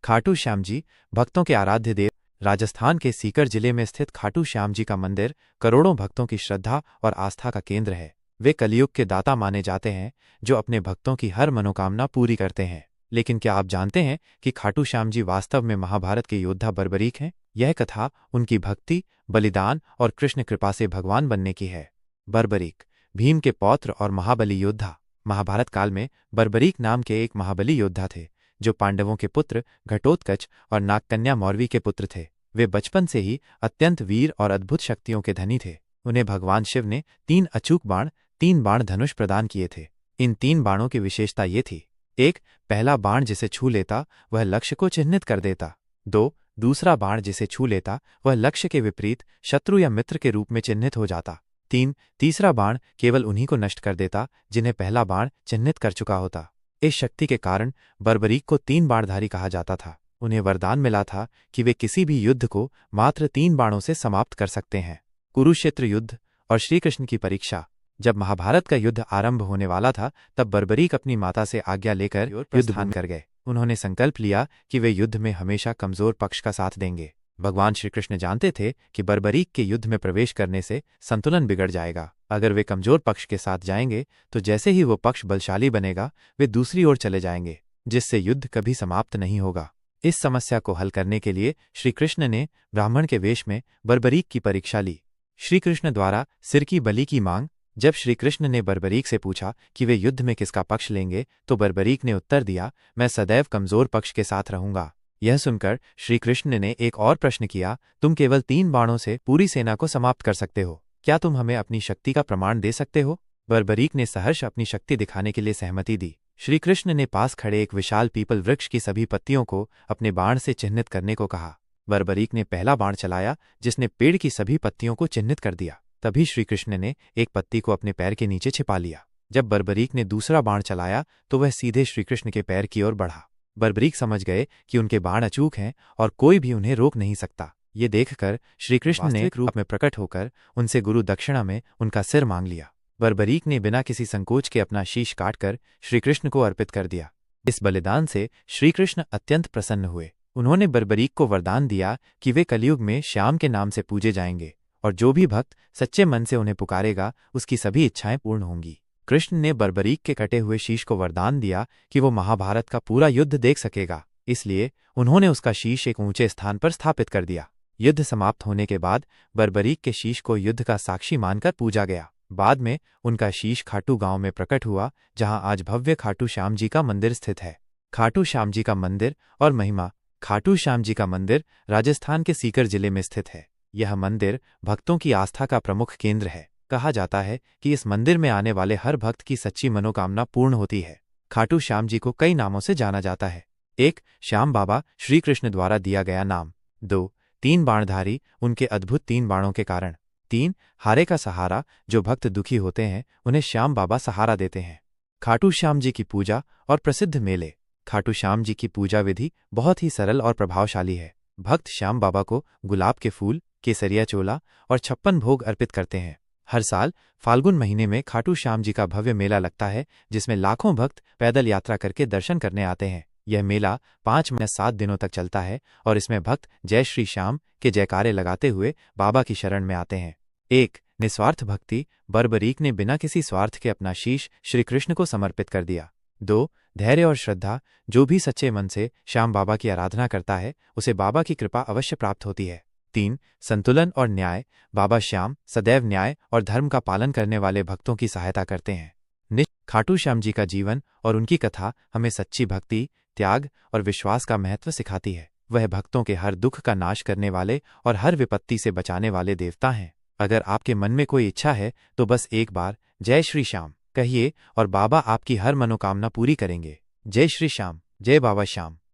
खाटू श्याम जी भक्तों के आराध्य देव। राजस्थान के सीकर जिले में स्थित खाटू श्याम जी का मंदिर करोड़ों भक्तों की श्रद्धा और आस्था का केंद्र है। वे कलयुग के दाता माने जाते हैं, जो अपने भक्तों की हर मनोकामना पूरी करते हैं। लेकिन क्या आप जानते हैं कि खाटू श्याम जी वास्तव में महाभारत के योद्धा बर्बरीक हैं? यह कथा उनकी भक्ति, बलिदान और कृष्ण कृपा से भगवान बनने की है। बर्बरीक भीम के पौत्र और महाबली योद्धा। महाभारत काल में बर्बरीक नाम के एक महाबली योद्धा थे, जो पांडवों के पुत्र घटोत्कच और नागकन्या मौरवी के पुत्र थे। वे बचपन से ही अत्यंत वीर और अद्भुत शक्तियों के धनी थे। उन्हें भगवान शिव ने 3 अचूक बाण, 3 बाण धनुष प्रदान किए थे। इन 3 बाणों की विशेषता ये थी: 1. पहला बाण जिसे छू लेता वह लक्ष्य को चिह्नित कर देता। 2. दूसरा बाण जिसे छू लेता वह लक्ष्य के विपरीत शत्रु या मित्र के रूप में चिह्नित हो जाता। 3. तीसरा बाण केवल उन्हीं को नष्ट कर देता जिन्हें पहला बाण चिह्नित कर चुका होता। इस शक्ति के कारण बर्बरीक को 3 बाणधारी कहा जाता था। उन्हें वरदान मिला था कि वे किसी भी युद्ध को मात्र 3 बाणों से समाप्त कर सकते हैं। कुरुक्षेत्र युद्ध और श्रीकृष्ण की परीक्षा। जब महाभारत का युद्ध आरंभ होने वाला था, तब बर्बरीक अपनी माता से आज्ञा लेकर युद्धभूमि कर गए। उन्होंने संकल्प लिया कि वे युद्ध में हमेशा कमजोर पक्ष का साथ देंगे। भगवान श्रीकृष्ण जानते थे कि बर्बरीक के युद्ध में प्रवेश करने से संतुलन बिगड़ जाएगा। अगर वे कमजोर पक्ष के साथ जाएंगे तो जैसे ही वो पक्ष बलशाली बनेगा, वे दूसरी ओर चले जाएंगे, जिससे युद्ध कभी समाप्त नहीं होगा। इस समस्या को हल करने के लिए श्रीकृष्ण ने ब्राह्मण के वेश में बर्बरीक की परीक्षा ली। श्रीकृष्ण द्वारा सिर की बलि की मांग। जब श्रीकृष्ण ने बर्बरीक से पूछा कि वे युद्ध में किसका पक्ष लेंगे, तो बर्बरीक ने उत्तर दिया, मैं सदैव कमजोर पक्ष के साथ रहूंगा। यह सुनकर श्रीकृष्ण ने एक और प्रश्न किया, तुम केवल 3 बाणों से पूरी सेना को समाप्त कर सकते हो, क्या तुम हमें अपनी शक्ति का प्रमाण दे सकते हो? बर्बरीक ने सहर्ष अपनी शक्ति दिखाने के लिए सहमति दी। श्रीकृष्ण ने पास खड़े एक विशाल पीपल वृक्ष की सभी पत्तियों को अपने बाण से चिह्नित करने को कहा। बर्बरीक ने पहला बाण चलाया, जिसने पेड़ की सभी पत्तियों को चिह्नित कर दिया। तभी श्रीकृष्ण ने एक पत्ती को अपने पैर के नीचे छिपा लिया। जब बर्बरीक ने दूसरा बाण चलाया तो वह सीधे श्रीकृष्ण के पैर की ओर बढ़ा। बर्बरीक समझ गए कि उनके बाण अचूक हैं और कोई भी उन्हें रोक नहीं सकता। ये देखकर श्रीकृष्ण ने एक रूप में प्रकट होकर उनसे गुरु दक्षिणा में उनका सिर मांग लिया। बर्बरीक ने बिना किसी संकोच के अपना शीश काटकर श्रीकृष्ण को अर्पित कर दिया। इस बलिदान से श्रीकृष्ण अत्यंत प्रसन्न हुए। उन्होंने बर्बरीक को वरदान दिया कि वे कलयुग में श्याम के नाम से पूजे जाएंगे और जो भी भक्त सच्चे मन से उन्हें पुकारेगा, उसकी सभी इच्छाएं पूर्ण होंगी। कृष्ण ने बर्बरीक के कटे हुए शीश को वरदान दिया कि वो महाभारत का पूरा युद्ध देख सकेगा, इसलिए उन्होंने उसका शीश एक ऊंचे स्थान पर स्थापित कर दिया। युद्ध समाप्त होने के बाद बर्बरीक के शीश को युद्ध का साक्षी मानकर पूजा गया। बाद में उनका शीश खाटू गांव में प्रकट हुआ, जहां आज भव्य खाटू श्याम जी का मंदिर स्थित है। खाटू श्याम जी का मंदिर और महिमा। खाटू श्याम जी का मंदिर राजस्थान के सीकर जिले में स्थित है। यह मंदिर भक्तों की आस्था का प्रमुख केंद्र है। कहा जाता है कि इस मंदिर में आने वाले हर भक्त की सच्ची मनोकामना पूर्ण होती है। खाटू श्याम जी को कई नामों से जाना जाता है। 1. श्याम बाबा, श्री कृष्ण द्वारा दिया गया नाम। 2. 3 बाणधारी, उनके अद्भुत 3 बाणों के कारण। 3. हारे का सहारा, जो भक्त दुखी होते हैं उन्हें श्याम बाबा सहारा देते हैं। खाटू श्याम जी की पूजा और प्रसिद्ध मेले। खाटू श्याम जी की पूजा विधि बहुत ही सरल और प्रभावशाली है। भक्त श्याम बाबा को गुलाब के फूल, केसरिया चोला और 56 भोग अर्पित करते हैं। हर साल फाल्गुन महीने में खाटू श्याम जी का भव्य मेला लगता है, जिसमें लाखों भक्त पैदल यात्रा करके दर्शन करने आते हैं। यह मेला 5 महीने 7 दिनों तक चलता है और इसमें भक्त जय श्री श्याम के जयकारे लगाते हुए बाबा की शरण में आते हैं। 1. निस्वार्थ भक्ति। बर्बरीक ने बिना किसी स्वार्थ के अपना शीश श्री कृष्ण को समर्पित कर दिया। 2. धैर्य और श्रद्धा। जो भी सच्चे मन से श्याम बाबा की आराधना करता है, उसे बाबा की कृपा अवश्य प्राप्त होती है। 3. संतुलन और न्याय। बाबा श्याम सदैव न्याय और धर्म का पालन करने वाले भक्तों की सहायता करते हैं। खाटू श्याम जी का जीवन और उनकी कथा हमें सच्ची भक्ति, त्याग और विश्वास का महत्व सिखाती है। वह भक्तों के हर दुख का नाश करने वाले और हर विपत्ति से बचाने वाले देवता हैं। अगर आपके मन में कोई इच्छा है तो बस एक बार जय श्री श्याम कहिए और बाबा आपकी हर मनोकामना पूरी करेंगे। जय श्री श्याम, जय बाबा श्याम।